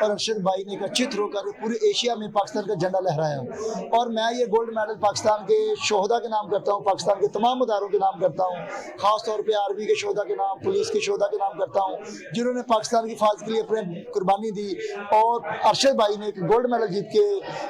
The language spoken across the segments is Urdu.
اور ارشد بھائی نے اکٹھے ہو کر پورے ایشیا میں پاکستان کا جھنڈا لہرایا. اور میں یہ گولڈ میڈل پاکستان کے شہداء کے نام کرتا ہوں, پاکستان کے تمام اداروں کے نام کرتا ہوں, خاص طور پہ آرمی کے شہداء کے نام, پولیس کے شہداء کے نام کرتا ہوں, جنہوں نے پاکستان کی حفاظت کے لیے اپنے قربانی دی. اور ارشد بھائی نے ایک گولڈ میڈل جیت کے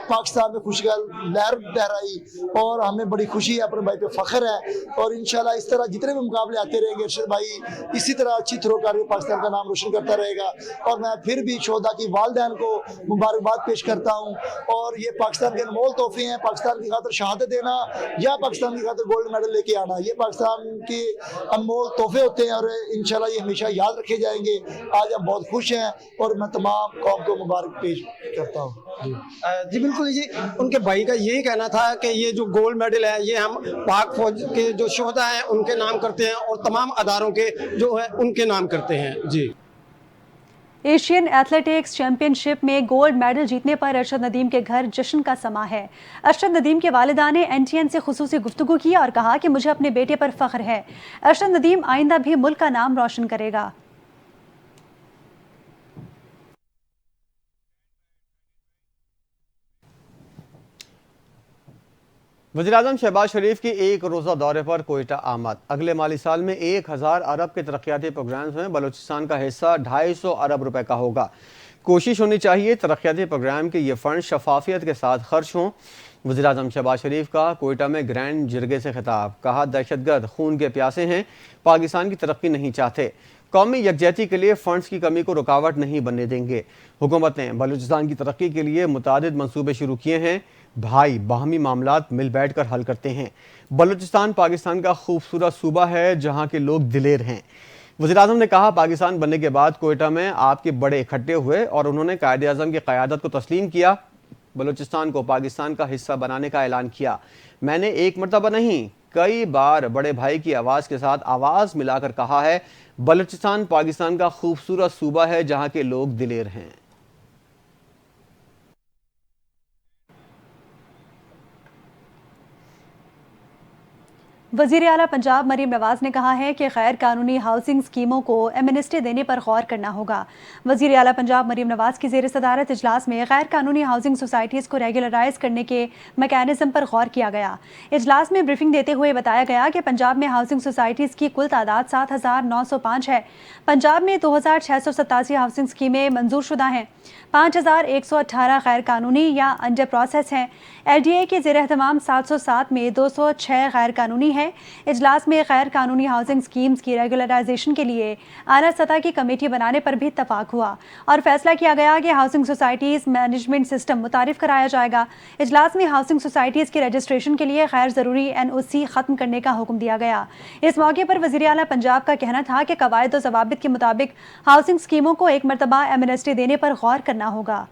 پاکستان میں خوشگل لہر لہرائی, اور ہمیں بڑی خوشی ہے, اپنے بھائی پہ فخر ہے. اور انشاءاللہ اس طرح جتنے بھی مقابلے آتے رہیں گے, ارشد بھائی اسی طرح اچھی تھرو کر کے پاکستان کا نام روشن کرتا رہے گا. اور میں پھر بھی شہداء کی والدین کو مبارکباد پیش کرتا ہوں. اور یہ پاکستان کے انمول تحفے ہیں, پاکستان کی خاطر شہادت دینا یا پاکستان کی خاطر گولڈ میڈل لے کے آنا, یہ پاکستان کے انمول تحفے ہوتے ہیں, اور انشاءاللہ یہ ہمیشہ یاد رکھے جائیں گے. آج ہم بہت خوش ہیں اور میں تمام قوم کو مبارک پیش کرتا ہوں. جی بالکل جی, ان کے بھائی کا یہی کہنا تھا کہ یہ جو گولڈ میڈل ہے یہ ہم پاک فوج کے جو شہداء ہیں ان کے نام کرتے ہیں, اور تمام اداروں کے جو ہے ان کے نام کرتے ہیں. جی. ایشین ایتھلیٹکس چیمپئن شپ میں گولڈ میڈل جیتنے پر ارشد ندیم کے گھر جشن کا سما ہے. ارشد ندیم کے والدہ نے NTN سے خصوصی گفتگو کی اور کہا کہ مجھے اپنے بیٹے پر فخر ہے. ارشد ندیم آئندہ بھی ملک کا نام روشن کرے گا. وزیراعظم شہباز شریف کی ایک روزہ دورے پر کوئٹہ آمد. اگلے مالی سال میں 1000 ارب کے ترقیاتی پروگرامز میں بلوچستان کا حصہ 250 ارب روپے کا ہوگا. کوشش ہونی چاہیے ترقیاتی پروگرام کے یہ فنڈ شفافیت کے ساتھ خرچ ہوں. وزیراعظم شہباز شریف کا کوئٹہ میں گرینڈ جرگے سے خطاب. کہا دہشت گرد خون کے پیاسے ہیں, پاکستان کی ترقی نہیں چاہتے, قومی یکجہتی کے لیے فنڈز کی کمی کو رکاوٹ نہیں بننے دیں گے. حکومت نے بلوچستان کی ترقی کے لیے متعدد منصوبے شروع کیے ہیں. بھائی باہمی معاملات مل بیٹھ کر حل کرتے ہیں. بلوچستان پاکستان کا خوبصورت صوبہ ہے جہاں کے لوگ دلیر ہیں. وزیراعظم نے کہا پاکستان بننے کے بعد کوئٹہ میں آپ کے بڑے اکٹھے ہوئے اور انہوں نے قائد اعظم کی قیادت کو تسلیم کیا. بلوچستان کو پاکستان کا حصہ بنانے کا اعلان کیا. میں نے ایک مرتبہ نہیں کئی بار بڑے بھائی کی آواز کے ساتھ آواز ملا کر کہا ہے بلوچستان پاکستان کا خوبصورت صوبہ ہے جہاں کے لوگ دلیر ہیں. وزیر اعلیٰ پنجاب مریم نواز نے کہا ہے کہ غیر قانونی ہاؤسنگ اسکیموں کو ایمنسٹی دینے پر غور کرنا ہوگا. وزیر اعلیٰ پنجاب مریم نواز کی زیر صدارت اجلاس میں غیر قانونی ہاؤسنگ سوسائٹیز کو ریگولرائز کرنے کے میکینزم پر غور کیا گیا. اجلاس میں بریفنگ دیتے ہوئے بتایا گیا کہ پنجاب میں ہاؤسنگ سوسائٹیز کی کل تعداد 7905 ہے. پنجاب میں 2687 ہاؤسنگ اسکیمیں منظور شدہ ہیں, 5118 غیر قانونی یا انڈر پروسیس ہیں. LDA کے زیر اہتمام 707 میں 206 غیر قانونی ہیں. اجلاس میں غیر قانونی ہاؤسنگ اسکیمز کی ریگولرائزیشن کے لیے اعلیٰ سطح کی کمیٹی بنانے پر بھی اتفاق ہوا اور فیصلہ کیا گیا کہ ہاؤسنگ سوسائٹیز مینجمنٹ سسٹم متعارف کرایا جائے گا. اجلاس میں ہاؤسنگ سوسائٹیز کی رجسٹریشن کے لیے غیر ضروری NOC ختم کرنے کا حکم دیا گیا. اس موقع پر وزیر اعلیٰ پنجاب کا کہنا تھا کہ قواعد و ضوابط کے مطابق ہاؤسنگ اسکیموں کو ایک مرتبہ ایمنسٹی دینے پر غور کرنا ہوگا.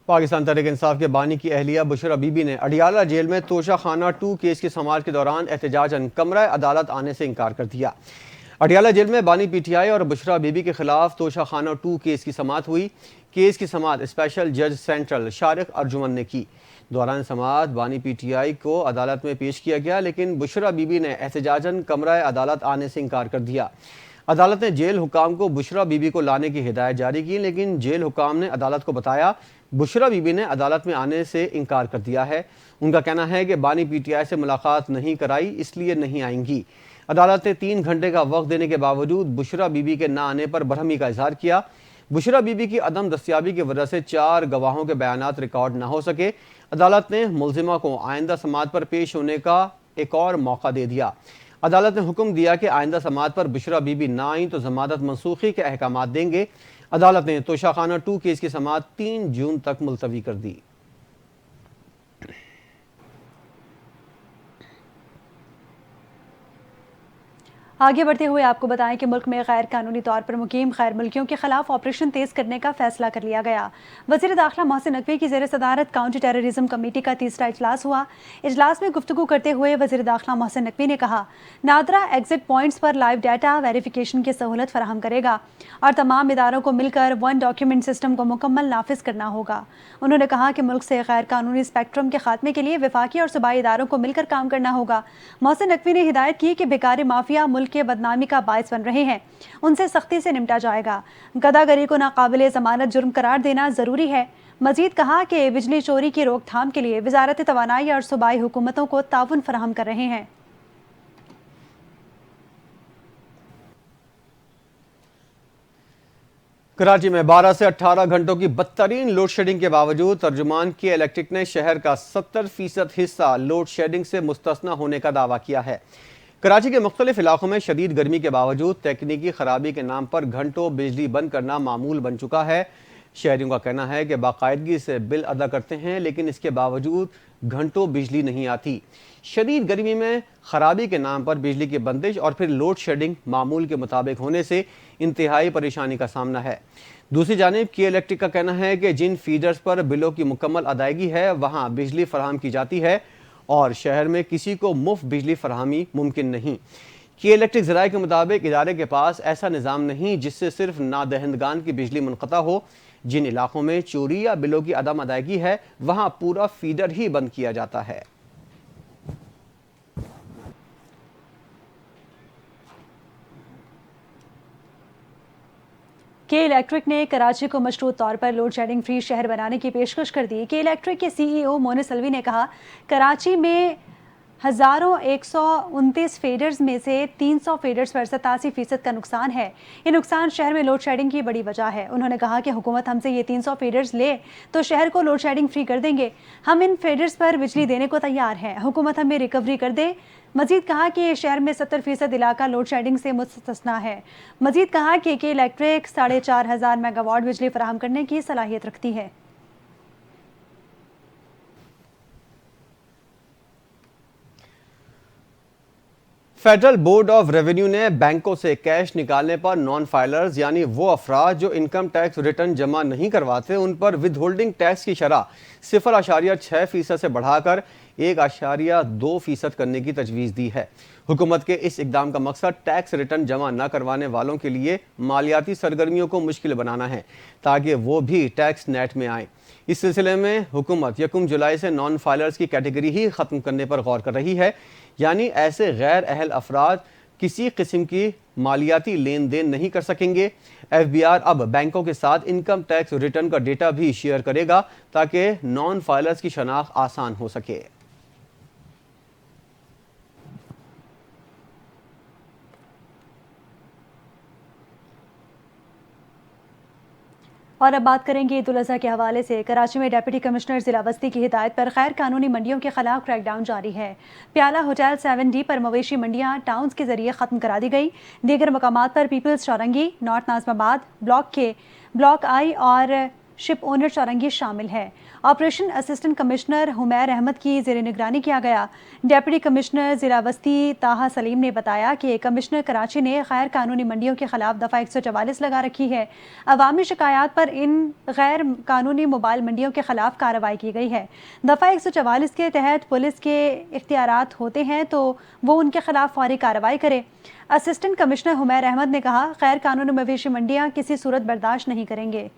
پاکستان تحریک انصاف کے بانی کی اہلیہ بشرا بی بی نے اڈیالہ جیل میں توشہ خانہ 2 کیس کی سماعت کے دوران احتجاجاً کمرہ عدالت آنے سے انکار کر دیا. اڈیالہ جیل میں بانی PTI اور بشرا بی بی کے خلاف توشہ خانہ 2 کیس کی سماعت ہوئی. کیس کی سماعت اسپیشل جج سینٹرل شارق ارجمن نے کی. دوران سماعت بانی PTI کو عدالت میں پیش کیا گیا, لیکن بشرا بی بی نے احتجاجاً کمرہ عدالت آنے سے انکار کر دیا. عدالت نے جیل حکام کو بشرا بی بی کو لانے کی ہدایت جاری کی, لیکن جیل حکام نے عدالت کو بتایا بشرا بی بی نے عدالت میں آنے سے انکار کر دیا ہے. ان کا کہنا ہے کہ بانی PTI سے ملاقات نہیں کرائی اس لیے نہیں آئیں گی. عدالت نے 3 گھنٹے کا وقت دینے کے باوجود بشرا بی بی کے نہ آنے پر برہمی کا اظہار کیا. بشرا بی بی کی عدم دستیابی کی وجہ سے 4 گواہوں کے بیانات ریکارڈ نہ ہو سکے. عدالت نے ملزمہ کو آئندہ سماعت پر پیش ہونے کا ایک اور موقع دے دیا. عدالت نے حکم دیا کہ آئندہ سماعت پر بشرا بی بی نہ آئیں تو ضمانت منسوخی کے احکامات دیں گے. عدالت نے توشہ خانہ 2 کیس کی سماعت 3 جون تک ملتوی کر دی. آگے بڑھتے ہوئے آپ کو بتائیں کہ ملک میں غیر قانونی طور پر مقیم غیر ملکیوں کے خلاف آپریشن تیز کرنے کا فیصلہ کر لیا گیا۔ وزیر داخلہ محسن نقوی کی زیر صدارت کاؤنٹر ٹیررزم کمیٹی کا تیسرا اجلاس ہوا۔ اجلاس میں گفتگو کرتے ہوئے وزیر داخلہ محسن نقوی نے کہا، نادرا ایگزٹ پوائنٹس پر لائیو ڈیٹا ویریفیکیشن کی سہولت فراہم کرے گا اور تمام اداروں کو مل کر ون ڈاکیومنٹ سسٹم کو مکمل نافذ کرنا ہوگا۔ انہوں نے کہا کہ ملک سے غیر قانونی اسپیکٹرم کے خاتمے کے لیے وفاقی اور صوبائی اداروں کو مل کر کام کرنا ہوگا۔ محسن نقوی نے ہدایت کی کہ بیکاری مافیا ملک کے بدنامی کا باعث بن رہے ہیں، ان سے سختی سے نمٹا جائے گا۔ گداگری کو ناقابل ضمانت جرم قرار دینا ضروری ہے۔ مزید کہا کہ بجلی چوری کی روک تھام کے لیے وزارت توانائی اور صوبائی حکومتوں کو تعاون فراہم کر رہے ہیں۔ کراچی میں 12 سے 18 گھنٹوں کی بدترین لوڈ شیڈنگ کے باوجود ترجمان کے الیکٹرک نے شہر کا 70% حصہ لوڈ شیڈنگ سے مستثنی ہونے کا دعویٰ کیا ہے۔ کراچی کے مختلف علاقوں میں شدید گرمی کے باوجود تکنیکی خرابی کے نام پر گھنٹوں بجلی بند کرنا معمول بن چکا ہے۔ شہریوں کا کہنا ہے کہ باقاعدگی سے بل ادا کرتے ہیں لیکن اس کے باوجود گھنٹوں بجلی نہیں آتی۔ شدید گرمی میں خرابی کے نام پر بجلی کی بندش اور پھر لوڈ شیڈنگ معمول کے مطابق ہونے سے انتہائی پریشانی کا سامنا ہے۔ دوسری جانب کی الیکٹرک کا کہنا ہے کہ جن فیڈرز پر بلوں کی مکمل ادائیگی ہے وہاں بجلی فراہم کی جاتی ہے اور شہر میں کسی کو مفت بجلی فراہمی ممکن نہیں۔ کی الیکٹرک ذرائع کے مطابق ادارے کے پاس ایسا نظام نہیں جس سے صرف نادہندگان کی بجلی منقطع ہو۔ جن علاقوں میں چوری یا بلوں کی عدم ادائیگی ہے وہاں پورا فیڈر ہی بند کیا جاتا ہے۔ کے الیکٹرک نے کراچی کو مشروط طور پر لوڈ شیڈنگ فری شہر بنانے کی پیشکش کر دی۔ کے الیکٹرک کے سی ای او مونس الوی نے کہا، کراچی میں 1129 فیڈرز میں سے 300 فیڈرز پر 87% کا نقصان ہے۔ یہ نقصان شہر میں لوڈ شیڈنگ کی بڑی وجہ ہے۔ انہوں نے کہا کہ حکومت ہم سے یہ 300 فیڈرز لے تو شہر کو لوڈ شیڈنگ فری کر دیں گے۔ ہم ان فیڈرز پر بجلی دینے کو تیار ہیں، حکومت ہمیں ریکوری کر دے۔ مزید کہا کہ شہر میں 70% علاقہ لوڈ شیڈنگ سے مستثنیٰ ہے۔ مزید کہا کہ الیکٹرک 4500 میگا واٹ بجلی فراہم کرنے کی صلاحیت رکھتی ہے۔ فیڈرل بورڈ آف ریونیو نے بینکوں سے کیش نکالنے پر نان فائلرز یعنی وہ افراد جو انکم ٹیکس ریٹرن جمع نہیں کرواتے ان پر ود ہولڈنگ ٹیکس کی شرح 0.6% سے بڑھا کر 1.2% کرنے کی تجویز دی ہے۔ حکومت کے اس اقدام کا مقصد ٹیکس ریٹرن جمع نہ کروانے والوں کے لیے مالیاتی سرگرمیوں کو مشکل بنانا ہے تاکہ وہ بھی ٹیکس نیٹ میں آئیں۔ اس سلسلے میں حکومت 1 جولائی سے نان فائلرز کی کیٹیگری ہی ختم کرنے پر غور کر رہی ہے، یعنی ایسے غیر اہل افراد کسی قسم کی مالیاتی لین دین نہیں کر سکیں گے۔ ایف بی آر اب بینکوں کے ساتھ انکم ٹیکس ریٹرن کا ڈیٹا بھی شیئر کرے گا تاکہ نان فائلرز کی شناخت آسان ہو سکے۔ اور اب بات کریں گے عید الاضحیٰ کے حوالے سے۔ کراچی میں ڈپٹی کمشنر ضلع وسطی کی ہدایت پر غیر قانونی منڈیوں کے خلاف کریک ڈاؤن جاری ہے۔ پیالہ ہوٹل 7D پر مویشی منڈیاں ٹاؤنز کے ذریعے ختم کرا دی گئی۔ دیگر مقامات پر پیپلز چورنگی، نارتھ ناظم آباد بلاک آئی اور شپ اونر چورنگی شامل ہے۔ Operation assistant commissioner Humair Ahmed کی زیر نگرانی کیا گیا۔ ڈپٹی کمشنر ضلع وسطی طاہا سلیم نے بتایا کہ کمشنر کراچی نے غیر قانونی منڈیوں کے خلاف دفعہ 144 لگا رکھی ہے۔ عوامی شکایات پر ان غیر قانونی موبائل منڈیوں کے خلاف کارروائی کی گئی ہے۔ دفعہ 144 کے تحت پولیس کے اختیارات ہوتے ہیں تو وہ ان کے خلاف فوری کارروائی کرے۔ اسسٹنٹ کمشنر حمیر احمد نے کہا، غیر قانونی مویشی منڈیاں کسی صورت برداشت نہیں کریں گے۔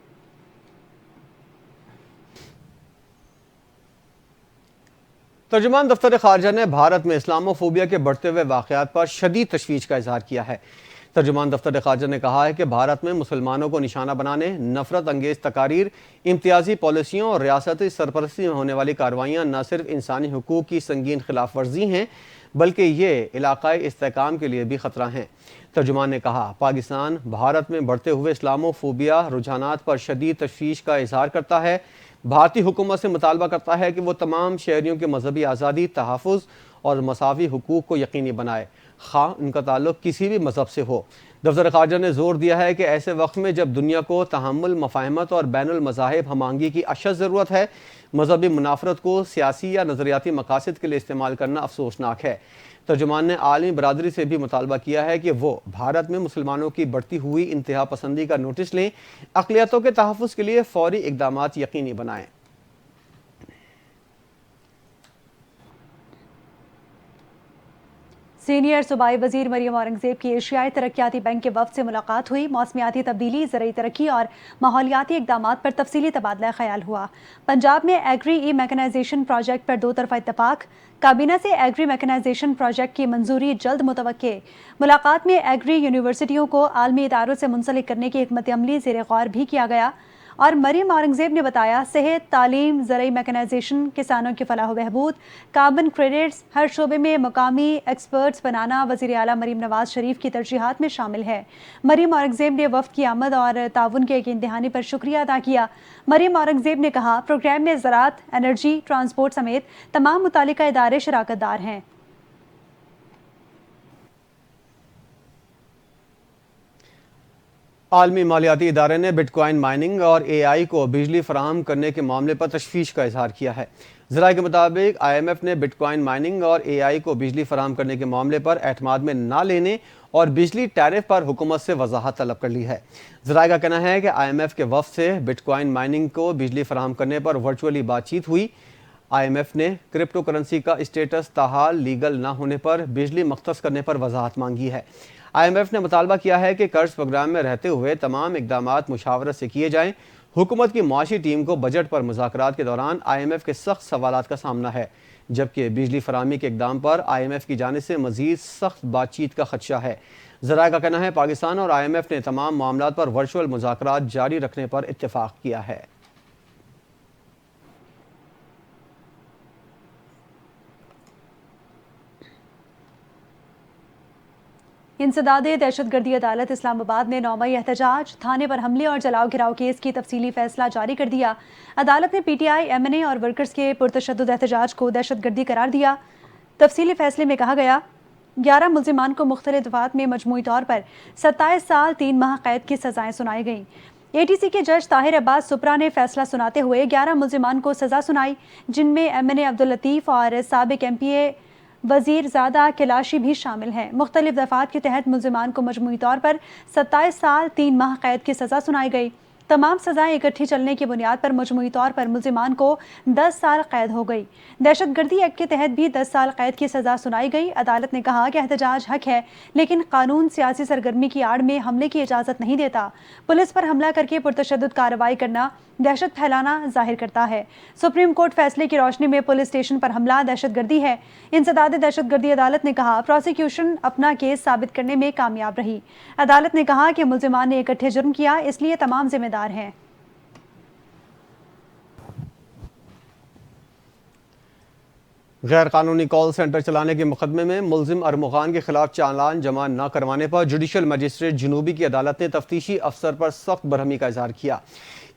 ترجمان دفتر خارجہ نے بھارت میں اسلامو فوبیا کے بڑھتے ہوئے واقعات پر شدید تشویش کا اظہار کیا ہے۔ ترجمان دفتر خارجہ نے کہا ہے کہ بھارت میں مسلمانوں کو نشانہ بنانے، نفرت انگیز تقاریر، امتیازی پالیسیوں اور ریاستی سرپرستی میں ہونے والی کارروائیاں نہ صرف انسانی حقوق کی سنگین خلاف ورزی ہیں بلکہ یہ علاقائی استحکام کے لیے بھی خطرہ ہیں۔ ترجمان نے کہا، پاکستان بھارت میں بڑھتے ہوئے اسلامو فوبیا رجحانات پر شدید تشویش کا اظہار کرتا ہے۔ بھارتی حکومت سے مطالبہ کرتا ہے کہ وہ تمام شہریوں کے مذہبی آزادی، تحفظ اور مساوی حقوق کو یقینی بنائے، خواہ ان کا تعلق کسی بھی مذہب سے ہو۔ دفتر خارجہ نے زور دیا ہے کہ ایسے وقت میں جب دنیا کو تحمل، مفاہمت اور بین المذاہب ہم آہنگی کی اشد ضرورت ہے، مذہبی منافرت کو سیاسی یا نظریاتی مقاصد کے لیے استعمال کرنا افسوسناک ہے۔ ترجمان نے عالمی برادری سے بھی مطالبہ کیا ہے کہ وہ بھارت میں مسلمانوں کی بڑھتی ہوئی انتہا پسندی کا نوٹس لیں، اقلیتوں کے تحفظ کے لیے فوری اقدامات یقینی بنائیں۔ سینئر صوبائی وزیر مریم اورنگزیب کی ایشیائی ترقیاتی بینک کے وفد سے ملاقات ہوئی۔ موسمیاتی تبدیلی، زرعی ترقی اور ماحولیاتی اقدامات پر تفصیلی تبادلہ خیال ہوا۔ پنجاب میں ایگری ای میکنائزیشن پروجیکٹ پر 2 طرفہ اتفاق۔ کابینہ سے ایگری میکنائزیشن پروجیکٹ کی منظوری جلد متوقع۔ ملاقات میں ایگری یونیورسٹیوں کو عالمی اداروں سے منسلک کرنے کی حکمت عملی زیر غور بھی کیا گیا۔ اور مریم اورنگزیب نے بتایا صحت، تعلیم، زرعی میکنائزیشن، کسانوں کی فلاح و بہبود، کاربن کریڈٹس، ہر شعبے میں مقامی ایکسپرٹس بنانا وزیر اعلیٰ مریم نواز شریف کی ترجیحات میں شامل ہے۔ مریم اورنگزیب نے وفد کی آمد اور تعاون کے یقین دہانی پر شکریہ ادا کیا۔ مریم اورنگزیب نے کہا پروگرام میں زراعت، انرجی، ٹرانسپورٹ سمیت تمام متعلقہ ادارے شراکت دار ہیں۔ عالمی مالیاتی ادارے نے بٹ کوائن مائننگ اور اے آئی کو بجلی فراہم کرنے کے معاملے پر تشویش کا اظہار کیا ہے۔ ذرائع کے مطابق آئی ایم ایف نے بٹ کوائن مائننگ اور اے آئی کو بجلی فراہم کرنے کے معاملے پر اعتماد میں نہ لینے اور بجلی ٹیرف پر حکومت سے وضاحت طلب کر لی ہے۔ ذرائع کا کہنا ہے کہ آئی ایم ایف کے وفد سے بٹ کوائن مائننگ کو بجلی فراہم کرنے پر ورچولی بات چیت ہوئی۔ آئی ایم ایف نے کرپٹو کرنسی کا اسٹیٹس تاحال لیگل نہ ہونے پر بجلی مختص کرنے پر وضاحت مانگی ہے۔ آئی ایم ایف نے مطالبہ کیا ہے کہ قرض پروگرام میں رہتے ہوئے تمام اقدامات مشاورت سے کیے جائیں۔ حکومت کی معاشی ٹیم کو بجٹ پر مذاکرات کے دوران آئی ایم ایف کے سخت سوالات کا سامنا ہے، جبکہ بجلی فراہمی کے اقدام پر آئی ایم ایف کی جانب سے مزید سخت بات چیت کا خدشہ ہے۔ ذرائع کا کہنا ہے پاکستان اور آئی ایم ایف نے تمام معاملات پر ورچوئل مذاکرات جاری رکھنے پر اتفاق کیا ہے۔ انسداد دہشت گردی عدالت اسلام آباد نے 9 مئی احتجاج، تھانے پر حملے اور جلاؤ گھراؤ کیس کی تفصیلی فیصلہ جاری کر دیا۔ عدالت نے P T I, M N A اور ورکرز کے پرتشدد احتجاج کو دہشت گردی قرار دیا۔ تفصیلی فیصلے میں کہا گیا 11 ملزمان کو مختلف دفعات میں مجموعی طور پر 27 سال 3 ماہ قید کی سزائیں سنائی گئیں۔ اے ٹی سی کے جج طاہر عباس سپرا نے فیصلہ سناتے ہوئے 11 ملزمان کو سزا سنائی، جن میں ایم این اے عبداللطیف اور سابق ایم پی اے وزیر زادہ کلاشی بھی شامل ہیں۔ مختلف دفعات کے تحت ملزمان کو مجموعی طور پر 27 سال 3 ماہ قید کی سزا سنائی گئی۔ تمام سزائیں اکٹھی چلنے کی بنیاد پر مجموعی طور پر ملزمان کو 10 سال قید ہو گئی۔ دہشت گردی ایکٹ کے تحت بھی 10 سال قید کی سزا سنائی گئی۔ عدالت نے کہا کہ احتجاج حق ہے، لیکن قانون سیاسی سرگرمی کی آڑ میں حملے کی اجازت نہیں دیتا۔ پولیس پر حملہ کر کے پرتشدد کارروائی کرنا دہشت پھیلانا ظاہر کرتا ہے۔ سپریم کورٹ فیصلے کی روشنی میں پولیس اسٹیشن پر حملہ دہشت گردی ہے۔ انسداد دہشت گردی عدالت نے کہا پروسیکیوشن اپنا کیس ثابت کرنے میں کامیاب رہی۔ عدالت نے کہا کہ ملزمان نے اکٹھے جرم کیا، اس لیے تمام ذمہ دار ہیں۔ غیر قانونی کال سینٹر چلانے کے مقدمے میں ملزم ارمغان کے خلاف چالان جمع نہ کروانے پر جوڈیشل مجسٹریٹ جنوبی کی عدالت نے تفتیشی افسر پر سخت برہمی کا اظہار کیا۔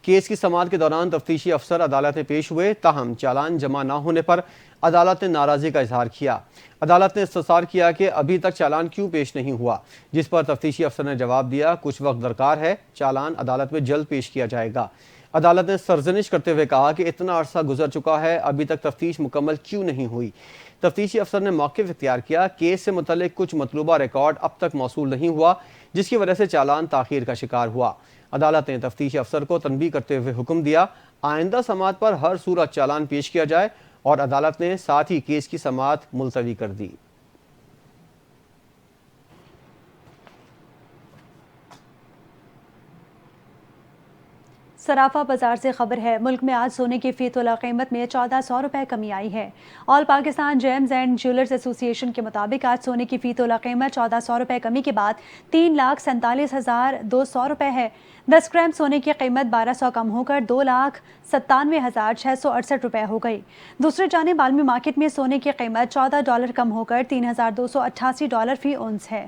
کیس کی سماعت کے دوران تفتیشی افسر عدالت میں پیش ہوئے، تاہم چالان جمع نہ ہونے پر عدالت نے ناراضی کا اظہار کیا۔ عدالت نے استفسار کیا کہ ابھی تک چالان کیوں پیش نہیں ہوا، جس پر تفتیشی افسر نے جواب دیا کچھ وقت درکار ہے، چالان عدالت میں جلد پیش کیا جائے گا۔ عدالت نے سرزنش کرتے ہوئے کہا کہ اتنا عرصہ گزر چکا ہے، ابھی تک تفتیش مکمل کیوں نہیں ہوئی۔ تفتیشی افسر نے موقف اختیار کیا، کیس سے متعلق کچھ مطلوبہ ریکارڈ اب تک موصول نہیں ہوا، جس کی وجہ سے چالان تاخیر کا شکار ہوا۔ عدالت نے تفتیشی افسر کو تنبیہ کرتے ہوئے حکم دیا آئندہ سماعت پر ہر صورت چالان پیش کیا جائے، اور عدالت نے ساتھ ہی کیس کی سماعت ملتوی کر دی۔ صرافہ بازار سے خبر ہے، ملک میں آج سونے کی فی تولہ قیمت میں 1400 روپے کمی آئی ہے۔ آل پاکستان جیمز اینڈ جیولرز ایسوسی ایشن کے مطابق آج سونے کی فی تولہ قیمت 1400 روپے کمی کے بعد 3,47,200 روپے ہے۔ 10 گرام سونے کی قیمت 1200 کم ہو کر 2,97,668 روپے ہو گئی۔ دوسری جانب عالمی مارکیٹ میں سونے کی قیمت $14 کم ہو کر $3,288 فی اونس ہے۔